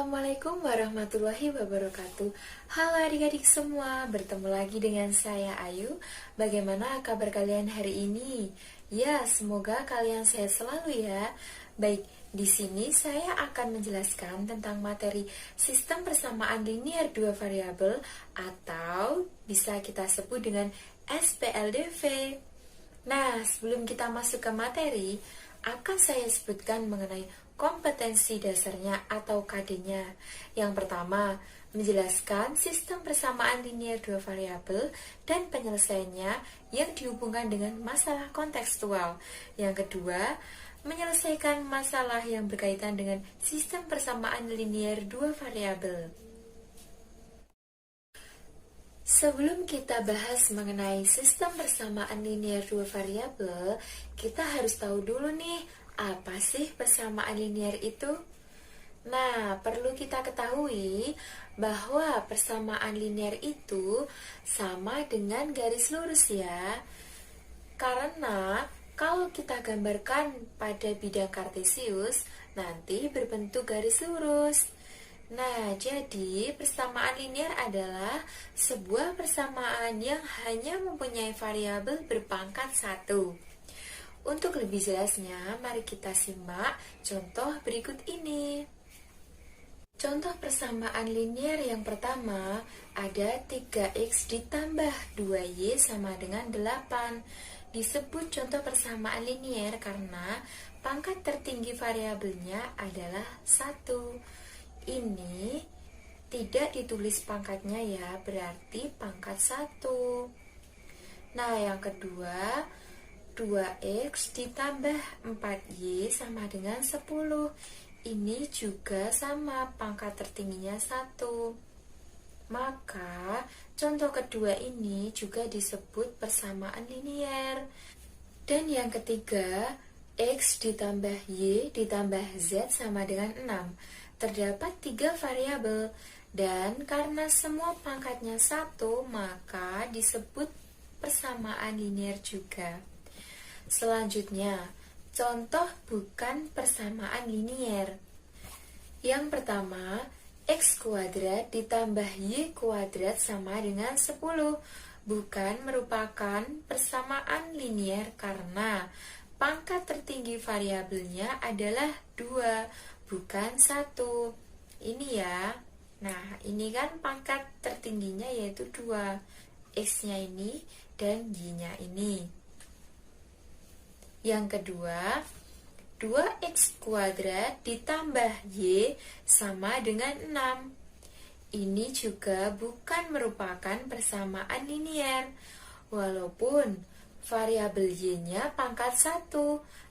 Assalamualaikum warahmatullahi wabarakatuh. Halo adik-adik semua, bertemu lagi dengan saya Ayu. Bagaimana kabar kalian hari ini? Ya, semoga kalian sehat selalu ya. Baik, di sini saya akan menjelaskan tentang materi sistem persamaan linear dua variabel atau bisa kita sebut dengan SPLDV. Nah, sebelum kita masuk ke materi, akan saya sebutkan mengenai kompetensi dasarnya atau KD-nya. Yang pertama, menjelaskan sistem persamaan linear dua variabel dan penyelesaiannya yang dihubungkan dengan masalah kontekstual. Yang kedua, menyelesaikan masalah yang berkaitan dengan sistem persamaan linear dua variabel. Sebelum kita bahas mengenai sistem persamaan linear dua variabel, kita harus tahu dulu nih, apa sih persamaan linear itu? Nah, perlu kita ketahui bahwa persamaan linear itu sama dengan garis lurus ya. Karena kalau kita gambarkan pada bidang kartesius, nanti berbentuk garis lurus. Nah, jadi persamaan linear adalah sebuah persamaan yang hanya mempunyai variabel berpangkat 1. Untuk lebih jelasnya, mari kita simak contoh berikut ini. Contoh persamaan linear yang pertama, ada 3x ditambah 2y sama dengan 8. Disebut contoh persamaan linear karena pangkat tertinggi variabelnya adalah 1. Ini tidak ditulis pangkatnya ya, berarti pangkat 1. Nah, yang kedua, 2x ditambah 4y sama dengan 10. Ini juga sama, pangkat tertingginya 1. Maka, contoh kedua ini juga disebut persamaan linear. Dan yang ketiga, x ditambah y ditambah z sama dengan 6. Terdapat 3 variabel, dan karena semua pangkatnya 1, maka disebut persamaan linear juga. Selanjutnya, contoh bukan persamaan linear. Yang pertama, x kuadrat ditambah y kuadrat sama dengan 10. Bukan merupakan persamaan linear karena pangkat tertinggi variabelnya adalah 2, bukan 1. Ini ya. Nah, ini kan pangkat tertingginya yaitu 2. X-nya ini dan Y-nya ini. Yang kedua, 2x kuadrat ditambah y sama dengan 6. Ini juga bukan merupakan persamaan linear. Walaupun variabel y-nya pangkat 1,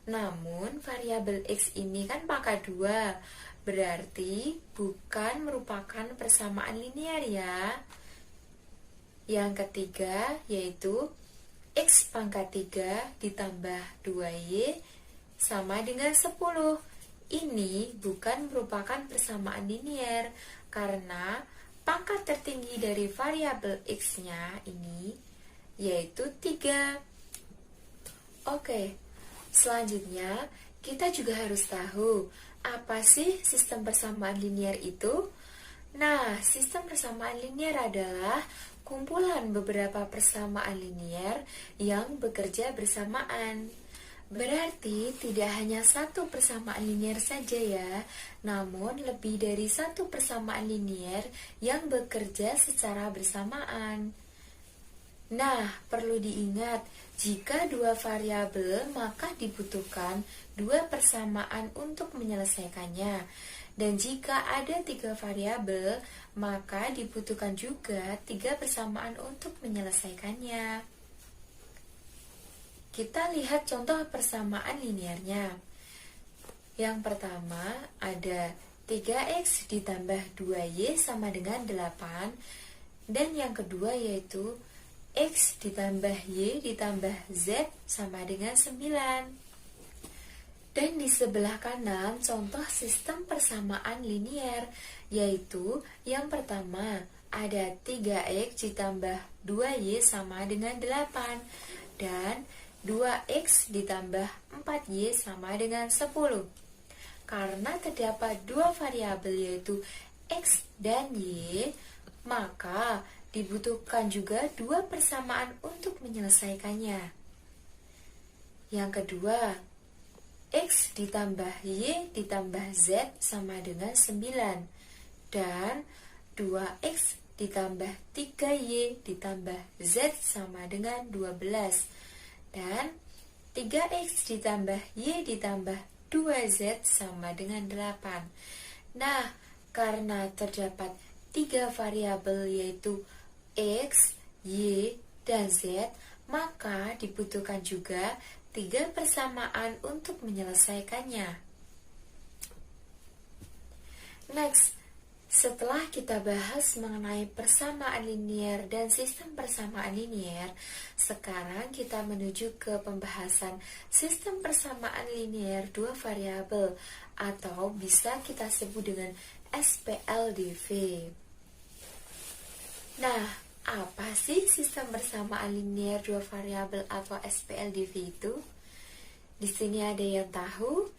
namun variabel x ini kan pangkat 2, berarti bukan merupakan persamaan linear ya. Yang ketiga yaitu x pangkat 3 ditambah 2y sama dengan 10. Ini bukan merupakan persamaan linear karena pangkat tertinggi dari variabel x-nya ini yaitu 3. Oke, selanjutnya kita juga harus tahu apa sih sistem persamaan linear itu? Nah, sistem persamaan linear adalah kumpulan beberapa persamaan linear yang bekerja bersamaan. Berarti tidak hanya satu persamaan linear saja ya, namun lebih dari satu persamaan linear yang bekerja secara bersamaan. Nah, perlu diingat, jika 2 variabel maka dibutuhkan 2 persamaan untuk menyelesaikannya. Dan jika ada 3 variabel, maka dibutuhkan juga 3 persamaan untuk menyelesaikannya. Kita lihat contoh persamaan linearnya. Yang pertama ada 3x ditambah 2y sama dengan 8. Dan yang kedua yaitu x ditambah y ditambah z sama dengan 9. Dan di sebelah kanan contoh sistem persamaan linear, yaitu yang pertama ada 3x ditambah 2y sama dengan 8 dan 2x ditambah 4y sama dengan 10. karena terdapat dua variabel yaitu X dan Y, maka dibutuhkan juga dua persamaan untuk menyelesaikannya. Yang kedua, X ditambah Y ditambah Z sama dengan 9. Dan 2X ditambah 3Y ditambah Z sama dengan 12. Dan 3X ditambah Y ditambah 2Z sama dengan 8. Nah, karena terdapat 3 variabel yaitu X, Y, dan Z, maka dibutuhkan juga 3 persamaan untuk menyelesaikannya. Next, setelah kita bahas mengenai persamaan linier dan sistem persamaan linier, sekarang kita menuju ke pembahasan sistem persamaan linier dua variabel atau bisa kita sebut dengan SPLDV. Nah, apa sih sistem persamaan linier dua variabel atau SPLDV itu? Di sini ada yang tahu?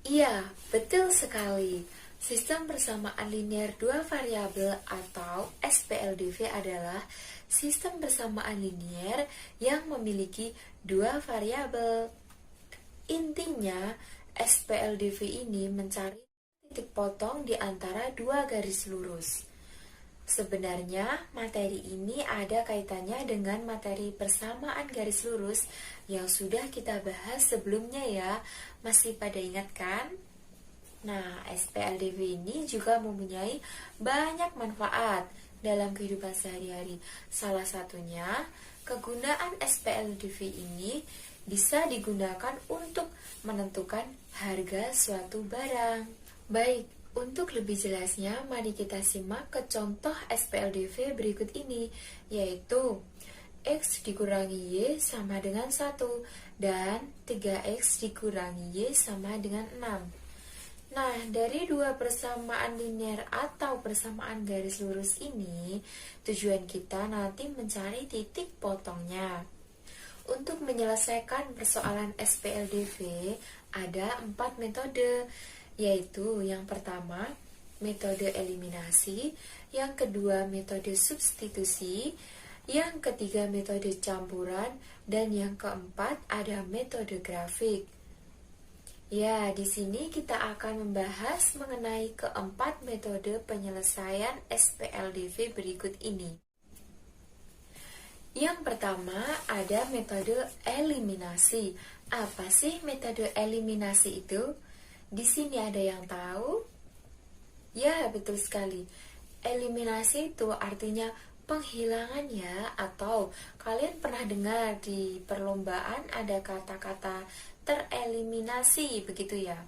Iya, betul sekali. Sistem persamaan linier dua variabel atau SPLDV adalah sistem persamaan linier yang memiliki dua variabel. Intinya, SPLDV ini mencari titik potong di antara dua garis lurus. Sebenarnya, materi ini ada kaitannya dengan materi persamaan garis lurus yang sudah kita bahas sebelumnya ya. Masih pada ingat kan? Nah, SPLDV ini juga mempunyai banyak manfaat dalam kehidupan sehari-hari. Salah satunya, kegunaan SPLDV ini bisa digunakan untuk menentukan harga suatu barang. Baik, untuk lebih jelasnya, mari kita simak ke contoh SPLDV berikut ini, yaitu X dikurangi Y sama dengan 1 dan 3X dikurangi Y sama dengan 6. Nah, dari dua persamaan linier atau persamaan garis lurus ini, tujuan kita nanti mencari titik potongnya. Untuk menyelesaikan persoalan SPLDV, ada 4 metode, yaitu yang pertama, metode eliminasi, yang kedua, metode substitusi, yang ketiga, metode campuran, dan yang keempat, ada metode grafik. Ya, di sini kita akan membahas mengenai keempat metode penyelesaian SPLDV berikut ini. Yang pertama, ada metode eliminasi. Apa sih metode eliminasi itu? Di sini ada yang tahu? Ya, betul sekali. Eliminasi itu artinya penghilangan ya, atau kalian pernah dengar di perlombaan ada kata-kata tereliminasi, begitu ya.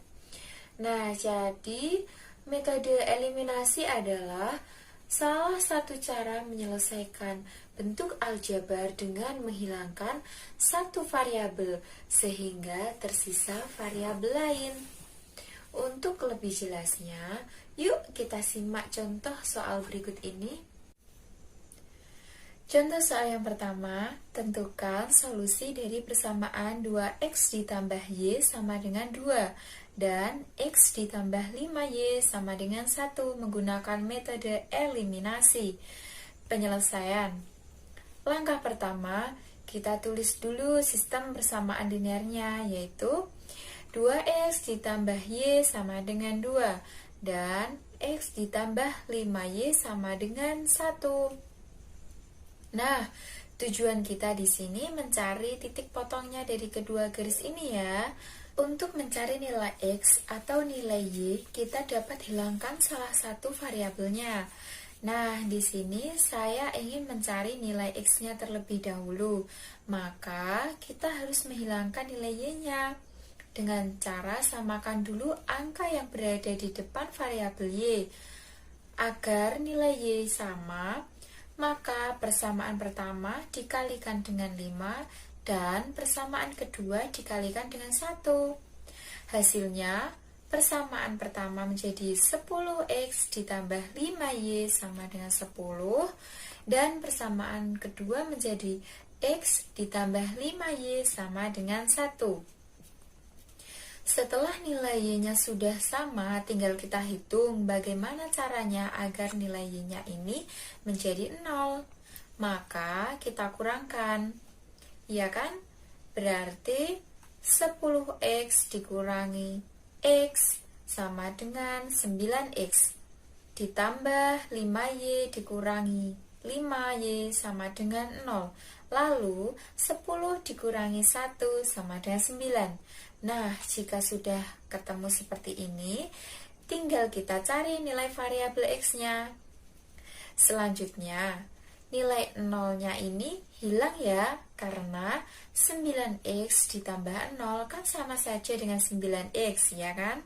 Nah, jadi metode eliminasi adalah salah satu cara menyelesaikan bentuk aljabar dengan menghilangkan satu variabel sehingga tersisa variabel lain. Untuk lebih jelasnya, yuk kita simak contoh soal berikut ini. Contoh soal yang pertama, tentukan solusi dari persamaan 2x ditambah y sama dengan 2 dan x ditambah 5y sama dengan 1 menggunakan metode eliminasi. Penyelesaian. Langkah pertama, kita tulis dulu sistem persamaan linearnya, yaitu 2x ditambah y sama dengan 2 dan x ditambah 5y sama dengan 1. Nah, tujuan kita di sini mencari titik potongnya dari kedua garis ini ya. Untuk mencari nilai x atau nilai y, kita dapat hilangkan salah satu variabelnya. Nah, di sini saya ingin mencari nilai x-nya terlebih dahulu. Maka, kita harus menghilangkan nilai y-nya dengan cara samakan dulu angka yang berada di depan variabel y. Agar nilai y sama, maka persamaan pertama dikalikan dengan 5 dan persamaan kedua dikalikan dengan 1. Hasilnya, persamaan pertama menjadi 10x ditambah 5y sama dengan 10 dan persamaan kedua menjadi x ditambah 5y sama dengan 1. Setelah nilai Y-nya sudah sama, tinggal kita hitung bagaimana caranya agar nilai Y-nya ini menjadi 0. Maka kita kurangkan, ya kan? Berarti 10X dikurangi X sama dengan 9X. Ditambah 5Y dikurangi 5Y sama dengan 0. Lalu 10 dikurangi 1 sama dengan 9. Nah, jika sudah ketemu seperti ini, tinggal kita cari nilai variabel X-nya. Selanjutnya, nilai 0-nya ini hilang ya, karena 9X ditambah 0 kan sama saja dengan 9X, ya kan?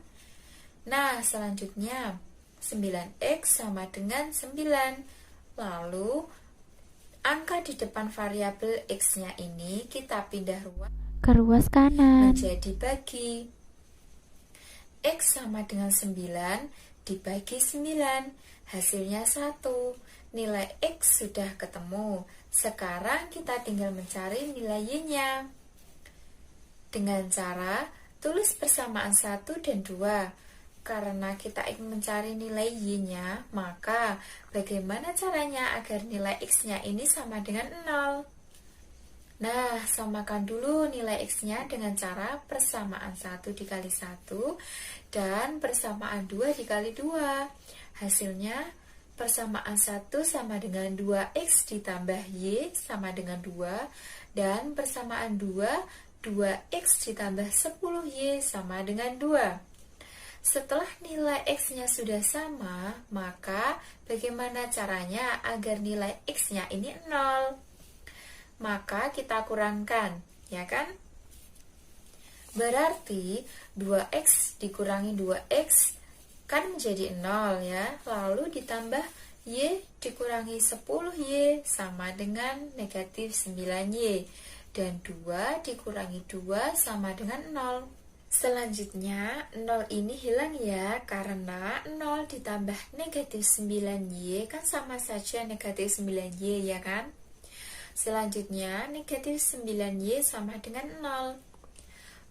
Nah, selanjutnya 9X sama dengan 9. Lalu, angka di depan variabel X-nya ini kita pindah ke ruas kanan menjadi bagi. X sama dengan 9 dibagi 9, hasilnya 1. Nilai X sudah ketemu. Sekarang kita tinggal mencari nilai Y-nya. Dengan cara tulis persamaan 1 dan 2. Karena kita ingin mencari nilai Y-nya, maka bagaimana caranya agar nilai X-nya ini sama dengan 0? Nah, samakan dulu nilai X-nya dengan cara persamaan 1 dikali 1 dan persamaan 2 dikali 2. Hasilnya, persamaan 1 sama dengan 2X ditambah Y sama dengan 2, dan persamaan 2X ditambah 10Y sama dengan 2. Setelah nilai X-nya sudah sama, maka bagaimana caranya agar nilai X-nya ini 0? Maka kita kurangkan, ya kan? Berarti 2X dikurangi 2X kan menjadi 0 ya. Lalu ditambah Y dikurangi 10Y sama dengan negatif 9Y. Dan 2 dikurangi 2 sama dengan 0. Selanjutnya 0 ini hilang ya, karena 0 ditambah negatif 9Y kan sama saja negatif 9Y, ya kan? Selanjutnya, negatif 9Y sama dengan 0.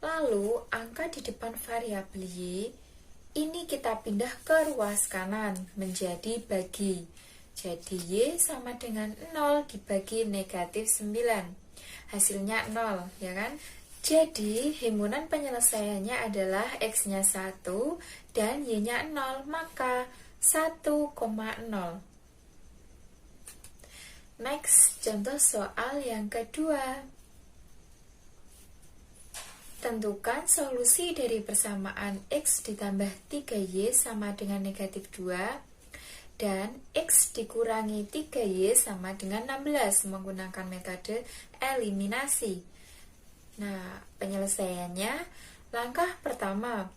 Lalu, angka di depan variabel Y, ini kita pindah ke ruas kanan menjadi bagi. Jadi, Y sama dengan 0 dibagi negatif 9. Hasilnya 0, ya kan? Jadi, himpunan penyelesaiannya adalah X-nya 1 dan Y-nya 0, maka 1,0. Next, contoh soal yang kedua. Tentukan solusi dari persamaan X ditambah 3Y sama dengan negatif 2 dan X dikurangi 3Y sama dengan 16 menggunakan metode eliminasi. Nah, penyelesaiannya, langkah pertama,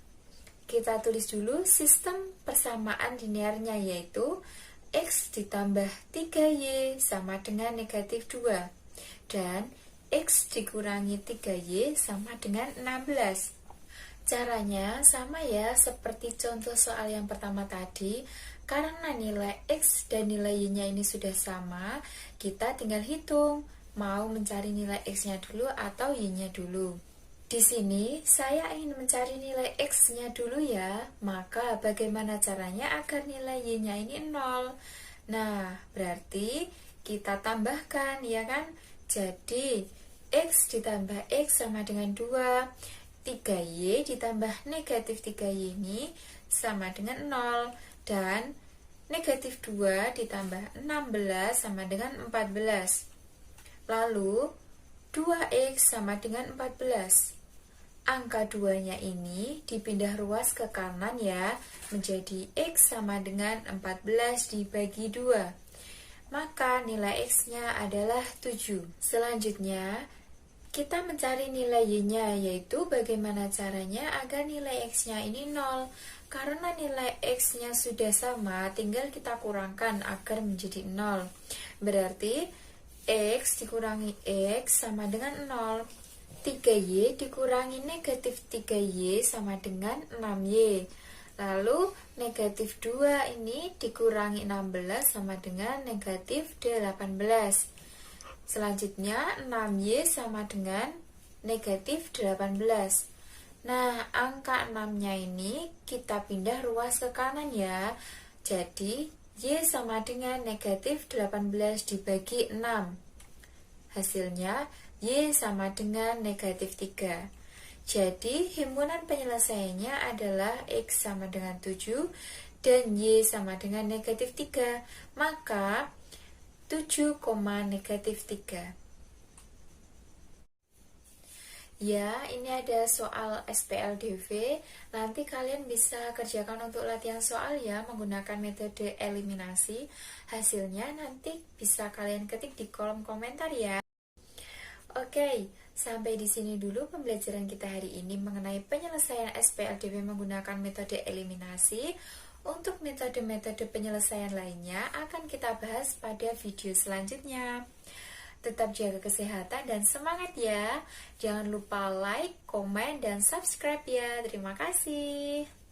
kita tulis dulu sistem persamaan linearnya, yaitu X ditambah 3Y sama dengan negatif 2 dan X dikurangi 3Y sama dengan 16. Caranya sama ya seperti contoh soal yang pertama tadi. Karena nilai X dan nilai Y-nya ini sudah sama, kita tinggal hitung mau mencari nilai X-nya dulu atau Y-nya dulu. Di sini saya ingin mencari nilai X-nya dulu ya, maka bagaimana caranya agar nilai Y-nya ini 0? Nah, berarti kita tambahkan, ya kan? Jadi, X ditambah X sama dengan 2, 3Y ditambah negatif 3Y ini sama dengan 0, dan negatif 2 ditambah 16 sama dengan 14. Lalu, 2X sama dengan 14. Angka 2-nya ini dipindah ruas ke kanan ya, menjadi X sama dengan 14 dibagi 2. Maka nilai X-nya adalah 7. Selanjutnya, kita mencari nilai Y-nya, yaitu bagaimana caranya agar nilai X-nya ini 0. Karena nilai X-nya sudah sama, tinggal kita kurangkan agar menjadi 0. Berarti, X dikurangi X sama dengan 0. 3Y dikurangi negatif 3Y sama dengan 6Y. Lalu negatif 2 ini dikurangi 16 sama dengan negatif 18. Selanjutnya 6Y sama dengan negatif 18. Nah, angka 6-nya ini kita pindah ruas ke kanan ya. Jadi, Y sama dengan negatif 18 dibagi 6. Hasilnya, Y sama dengan negatif 3. Jadi, himpunan penyelesaiannya adalah X sama dengan 7 dan Y sama dengan negatif 3. Maka, 7, negatif 3. Ya, ini ada soal SPLDV. Nanti kalian bisa kerjakan untuk latihan soal ya menggunakan metode eliminasi. Hasilnya nanti bisa kalian ketik di kolom komentar ya. Oke, sampai di sini dulu pembelajaran kita hari ini mengenai penyelesaian SPLDV menggunakan metode eliminasi. Untuk metode-metode penyelesaian lainnya akan kita bahas pada video selanjutnya. Tetap jaga kesehatan dan semangat ya. Jangan lupa like, komen, dan subscribe ya. Terima kasih.